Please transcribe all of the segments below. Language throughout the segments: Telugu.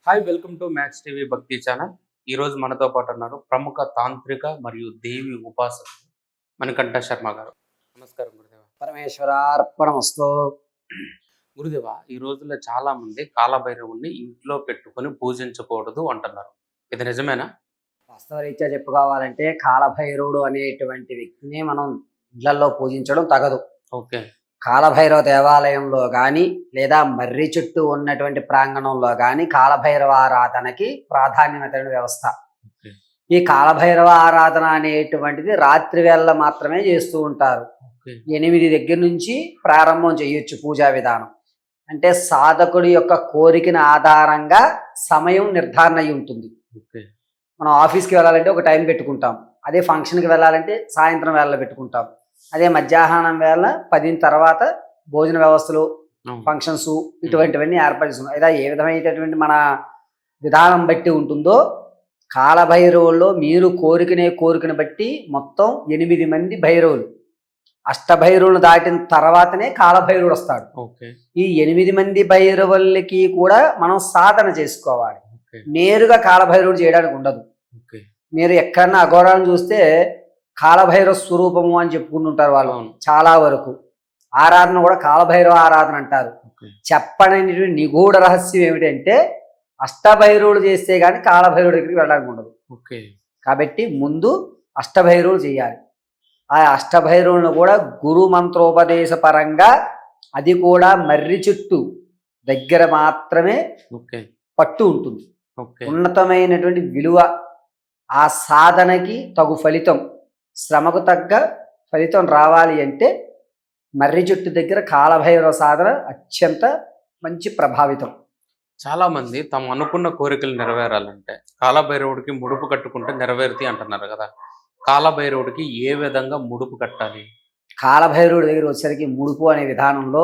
Hi welcome to max TV భక్తి ఛానల్. ఈరోజు మనతో పాటు ఉన్నారు ప్రముఖ తాంత్రిక మరియు దేవి ఉపాసకులు మణికంఠ శర్మ గారు. నమస్కారం గురుదేవ. పరమేశ్వరార్పణమస్తు. గురుదేవ, ఈ రోజుల్లో చాలా మంది కాలభైరవుణ్ణి ఇంట్లో పెట్టుకొని పూజించకూడదు అంటున్నారు. ఇది నిజమేనా? వాస్తవరీత్యా చెప్పుకోవాలంటే కాలభైరవుడు అనేటువంటి వ్యక్తిని మనం ఇళ్లలో పూజించడం తగదు. ఓకే. కాలభైరవ దేవాలయంలో కానీ లేదా మర్రి చుట్టూ ఉన్నటువంటి ప్రాంగణంలో కానీ కాలభైరవ ఆరాధనకి ప్రాధాన్యమైన వ్యవస్థ. ఓకే. ఈ కాలభైరవ ఆరాధన అనేటువంటిది రాత్రి వేళ మాత్రమే చేస్తూ ఉంటారు. ఓకే. 8 దగ్గర నుంచి ప్రారంభం చేయొచ్చు పూజా విధానం. అంటే సాధకుడి యొక్క కోరికని ఆధారంగా సమయం నిర్ధారణ అయి ఉంటుంది. ఓకే. మనం ఆఫీస్కి వెళ్ళాలంటే ఒక టైం పెట్టుకుంటాం. అదే ఫంక్షన్కి వెళ్ళాలంటే సాయంత్రం వేళ పెట్టుకుంటాం. అదే మధ్యాహ్నం వేళ 10 తర్వాత భోజన వ్యవస్థలు, ఫంక్షన్స్ ఇటువంటివన్నీ ఏర్పాటు చేస్తున్నాం. లేదా ఏ విధమైనటువంటి మన విధానం బట్టి ఉంటుందో కాలభైరవుల్లో మీరు కోరికని బట్టి మొత్తం 8 మంది భైరవులు, అష్టభైరవులు దాటిన తర్వాతనే కాలభైరవుడు వస్తాడు. ఈ 8 మంది భైరవులకి కూడా మనం సాధన చేసుకోవాలి. నేరుగా కాలభైరవుడు చేయడానికి ఉండదు. మీరు ఎక్కడన్నా అఘోరాలను చూస్తే కాలభైరవ స్వరూపము అని చెప్పుకుంటుంటారు వాళ్ళు. చాలా వరకు ఆరాధన కూడా కాలభైరవ ఆరాధన అంటారు. చెప్పని నిగూఢ రహస్యం ఏమిటంటే అష్టభైరవులు చేస్తే గానీ కాలభైరవుడి దగ్గరికి వెళ్ళడానికి ఉండదు. కాబట్టి ముందు అష్టభైరవులు చేయాలి. ఆ అష్టభైరవులను కూడా గురు మంత్రోపదేశ పరంగా, అది కూడా మర్రి చుట్టూ దగ్గర మాత్రమే పట్టు ఉంటుంది. ఉన్నతమైనటువంటి విలువ, ఆ సాధనకి తగు ఫలితం, శ్రమకు తగ్గ ఫలితం రావాలి అంటే మర్రి చెట్టు దగ్గర కాలభైరవ సాధన అత్యంత మంచి ప్రభావితం. చాలా మంది తాము అనుకున్న కోరికలు నెరవేరాలంటే కాలభైరవుడికి ముడుపు కట్టుకుంటే నెరవేరుతాయి అంటున్నారు కదా. కాలభైరవుడికి ఏ విధంగా ముడుపు కట్టాలి? కాలభైరవుడి దగ్గర వచ్చేసరికి ముడుపు అనే విధానంలో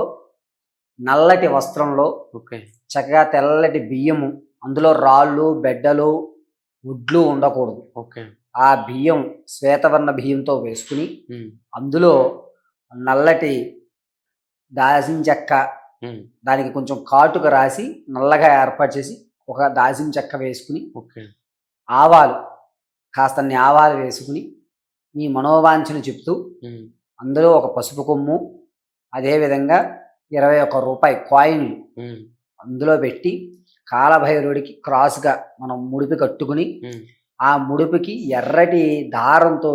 నల్లటి వస్త్రంలో చక్కగా తెల్లటి బియ్యము, అందులో రాళ్ళు, బెడ్డలు, గుడ్లు ఉండకూడదు. ఆ బియ్యం శ్వేతవర్ణ బియ్యంతో వేసుకుని అందులో నల్లటి దాల్చిన చెక్క, దానికి కొంచెం కాటుక రాసి నల్లగా ఏర్పాటు చేసి ఒక దాల్చిన చెక్క వేసుకుని, ఆవాలు కాస్తన్ని ఆవాలు వేసుకుని మీ మనోవాంఛను చెప్తూ అందులో ఒక పసుపు కొమ్ము, అదేవిధంగా 21 రూపాయి కాయిన్లు అందులో పెట్టి కాలభైరవుడికి క్రాస్గా మనం ముడిపి కట్టుకుని ఆ ముడిపికి ఎర్రటి దారంతో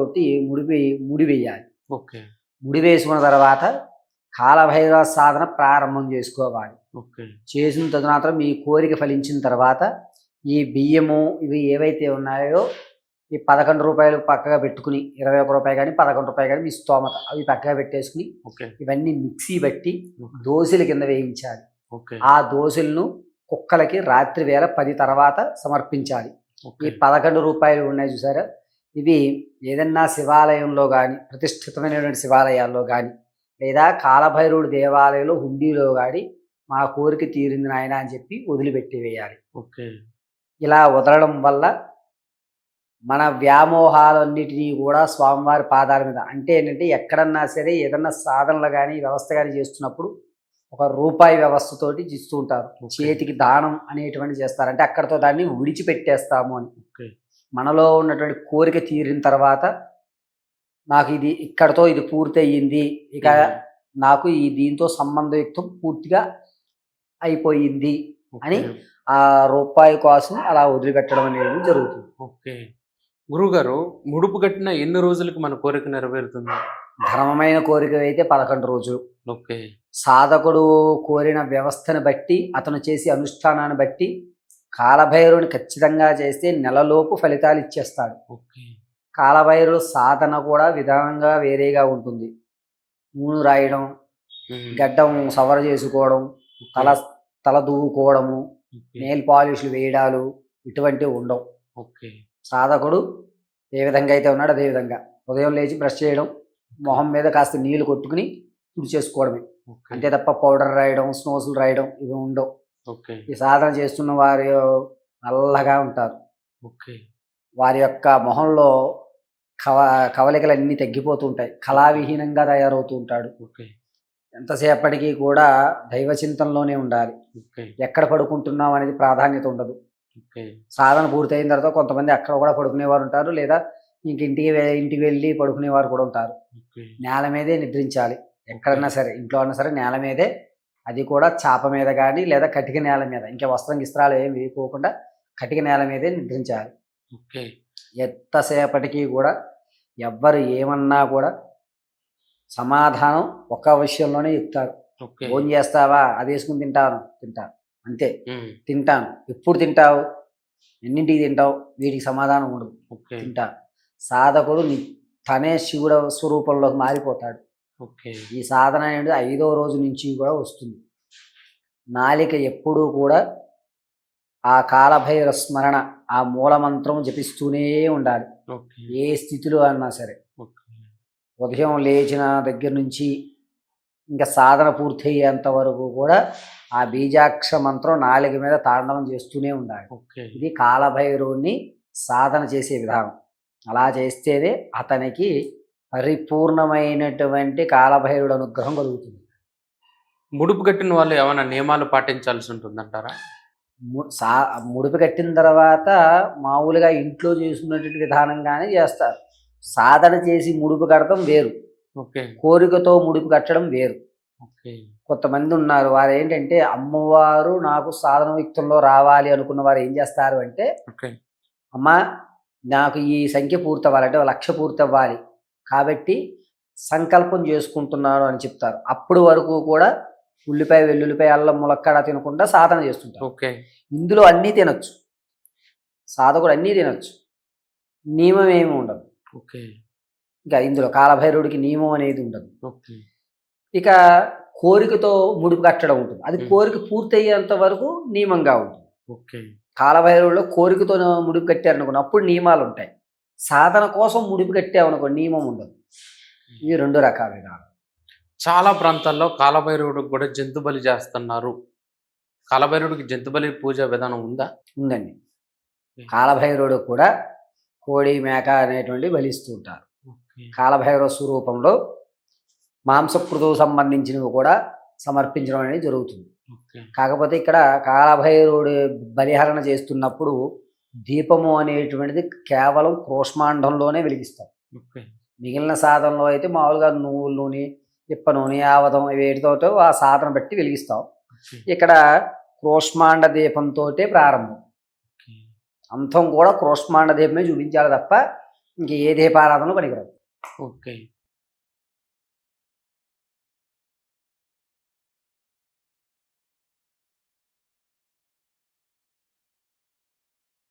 ముడి వేయాలి. ముడి వేసుకున్న తర్వాత కాలభైరవ సాధన ప్రారంభం చేసుకోవాలి. చేసిన తదనంతరం మీ కోరిక ఫలించిన తర్వాత ఈ బియ్యము ఇవి ఏవైతే ఉన్నాయో ఈ 11 రూపాయలు పక్కగా పెట్టుకుని, 21 రూపాయలు కానీ 11 రూపాయలు కానీ మీ స్తోమత, అవి పక్కగా పెట్టేసుకుని ఇవన్నీ మిక్సీ బట్టి దోశల కింద వేయించాలి. ఆ దోశలను కుక్కలకి రాత్రి వేళ 10 తర్వాత సమర్పించాలి. ఈ 11 రూపాయలు ఉన్నాయి చూసారా, ఇవి ఏదన్నా శివాలయంలో కానీ, ప్రతిష్ఠితమైనటువంటి శివాలయాల్లో కానీ, లేదా కాలభైరవుడి దేవాలయంలో హుండీలో కానీ మా కోరిక తీరింది నాయన అని చెప్పి వదిలిపెట్టి వేయాలి. ఇలా వదలడం వల్ల మన వ్యామోహాలన్నిటినీ కూడా స్వామివారి పాదాల మీద, అంటే ఏంటంటే ఎక్కడన్నా సరే ఏదన్నా సాధనలు కానీ వ్యవస్థ కానీ చేస్తున్నప్పుడు ఒక రూపాయి వ్యవస్థతోటి ఇస్తూ ఉంటారు. చేతికి దానం అనేటువంటి చేస్తారు. అంటే అక్కడతో దాన్ని విడిచిపెట్టేస్తాము అని. మనలో ఉన్నటువంటి కోరిక తీరిన తర్వాత నాకు ఇది ఇక్కడతో ఇది పూర్తి అయ్యింది, ఇక నాకు ఈ దీంతో సంబంధయుక్తం పూర్తిగా అయిపోయింది అని ఆ రూపాయి కోసం అలా వదిలిపెట్టడం అనేది జరుగుతుంది. గురుగారు, ముడుపు కట్టిన ఎన్ని రోజులకి మన కోరిక నెరవేరుతుంది? ధర్మమైన కోరిక అయితే 11 రోజులు. సాధకుడు కోరిన వ్యవస్థను బట్టి, అతను చేసే అనుష్ఠానాన్ని బట్టి కాలభైరవుని ఖచ్చితంగా చేస్తే నెలలోపు ఫలితాలు ఇచ్చేస్తాడు. కాలభైరవుడు సాధన కూడా విధానంగా వేరేగా ఉంటుంది. నూనె రాయడం, గడ్డం సవర చేసుకోవడం, తల దూవుకోవడము, నెయిల్ పాలిష్లు వేయడాలు ఇటువంటివి ఉండవు. సాధకుడు ఏ విధంగా అయితే ఉన్నాడో అదే విధంగా ఉదయం లేచి బ్రష్ చేయడం, మొహం మీద కాస్త నీళ్లు కొట్టుకుని తుడిచేసుకోవడమే, అంతే తప్ప పౌడర్ రాయడం, స్నోసులు రాయడం ఇవి ఉండవు. ఈ సాధన చేస్తున్న వారి నల్లగా ఉంటారు. వారి యొక్క మొహంలో కవలికలన్నీ తగ్గిపోతుంటాయి, కళావిహీనంగా తయారవుతూ ఉంటాడు. ఎంతసేపటికి కూడా దైవ చింతనలోనే ఉండాలి. ఎక్కడ పడుకుంటున్నాం అనేది ప్రాధాన్యత ఉండదు. ఓకే. సాధన పూర్తయిన తర్వాత కొంతమంది అక్కడ కూడా పడుకునేవారు ఉంటారు, లేదా ఇంక ఇంటికి వెళ్ళి పడుకునేవారు కూడా ఉంటారు. ఓకే. నేల మీదే నిద్రించాలి. ఎక్కడన్నా సరే, ఇంట్లో అన్నా సరే నేల మీదే, అది కూడా చాప మీద కానీ లేదా కటిక నేల మీద, ఇంకా వస్త్రాలు ఏం వేయకోకుండా కటిక నేల మీదే నిద్రించాలి. ఓకే. ఎంతసేపటికి కూడా ఎవ్వరు ఏమన్నా కూడా సమాధానం ఒక్క విషయంలోనే చెప్తారు. ఓకే. ఫోన్ చేస్తావా, అది వేసుకుని తింటాను, అంతే. ఉమ్. తింటాను, ఎప్పుడు తింటావు, ఎన్నింటికి తింటావు, వీటికి సమాధానం ఉండదు. ఓకే. తింటా. సాధకుడు తనే శివుడ స్వరూపంలోకి మారిపోతాడు. ఓకే. ఈ సాధన అనేది 5వ రోజు నుంచి కూడా వస్తుంది. నాలిక ఎప్పుడూ కూడా ఆ కాలభైరవ స్మరణ, ఆ మూలమంత్రం జపిస్తూనే ఉండాలి. ఓకే. ఏ స్థితిలో అన్నా సరే. ఓకే. ఉదయం లేచిన దగ్గర నుంచి ఇంకా సాధన పూర్తయ్యేంత వరకు కూడా ఆ బీజాక్ష మంత్రం నాలుక మీద తాండవం చేస్తూనే ఉండాలి. ఓకే. ఇది కాలభైరవుని సాధన చేసే విధానం. అలా చేస్తేనే అతనికి పరిపూర్ణమైనటువంటి కాలభైరుడు అనుగ్రహం కలుగుతుంది. ముడుపు కట్టిన వాళ్ళు ఏమైనా నియమాలు పాటించాల్సి ఉంటుందంటారా? ముడిపు కట్టిన తర్వాత మామూలుగా ఇంట్లో చేసుకున్నటువంటి విధానంగానే చేస్తారు. సాధన చేసి ముడుపు కట్టడం వేరు, ఓకే. కోరికతో ముడుపు కట్టడం వేరు. ఓకే. కొంతమంది ఉన్నారు, వారు ఏంటంటే అమ్మవారు నాకు సాధన యుక్తంలో రావాలి అనుకున్న వారు ఏం చేస్తారు అంటే, ఓకే. అమ్మా నాకు ఈ సంఖ్య పూర్తి అవ్వాలి, అంటే 1,00,000 పూర్తి అవ్వాలి కాబట్టి సంకల్పం చేసుకుంటున్నాను అని చెప్తారు. అప్పుడు వరకు కూడా ఉల్లిపాయ, వెల్లుల్లిపాయ, అల్లం, ములక్కాడ తినకుండా సాధన చేస్తుంటారు. ఓకే. ఇందులో అన్నీ తినొచ్చు, సాధకుడు అన్నీ తినొచ్చు, నియమం ఏమి ఉండదు. ఓకే. ఇంకా ఇందులో కాలభైరవుడికి నియమం అనేది ఉండదు. ఓకే. ఇక కోరికతో ముడుపు కట్టడం ఉంటుంది, అది కోరిక పూర్తయ్యేంత వరకు నియమంగా ఉంటుంది. ఓకే. కాలభైరవుల్లో కోరికతో ముడుపు కట్టారనుకోండి, అప్పుడు నియమాలు ఉంటాయి. సాధన కోసం ముడుపు కట్టామనుకో నియమం ఉండదు. ఇవి 2 రకాల విధానం. చాలా ప్రాంతాల్లో కాలభైరవుడికి కూడా జంతు బలి చేస్తున్నారు. కాలభైరవుడికి జంతు బలి పూజ విధానం ఉందా? ఉందండి. కాలభైరవుడు కూడా కోడి, మేక అనేటువంటి బలిస్తూ ఉంటారు. ఓకే. కాలభైరవ స్వరూపంలో మాంసకృతువు సంబంధించినవి కూడా సమర్పించడం అనేది జరుగుతుంది. ఓకే. కాకపోతే ఇక్కడ కాలభైరవుడి బలిహరణ చేస్తున్నప్పుడు దీపము అనేటువంటిది కేవలం క్రోష్మాండంలోనే వెలిగిస్తాం. ఓకే. మిగిలిన సాధనలో అయితే మామూలుగా నువ్వుల నూనె, ఇప్ప నూనె, ఆవదం వేటితోటో ఆ సాధన బట్టి వెలిగిస్తాం. ఓకే. ఇక్కడ క్రోష్మాండ దీపంతో ప్రారంభం. ఓకే. అంతం కూడా క్రోష్మాండ దీపమే చూపించాలి తప్ప ఇంక ఏ దీపారాధన పనికిరాదు. ఓకే.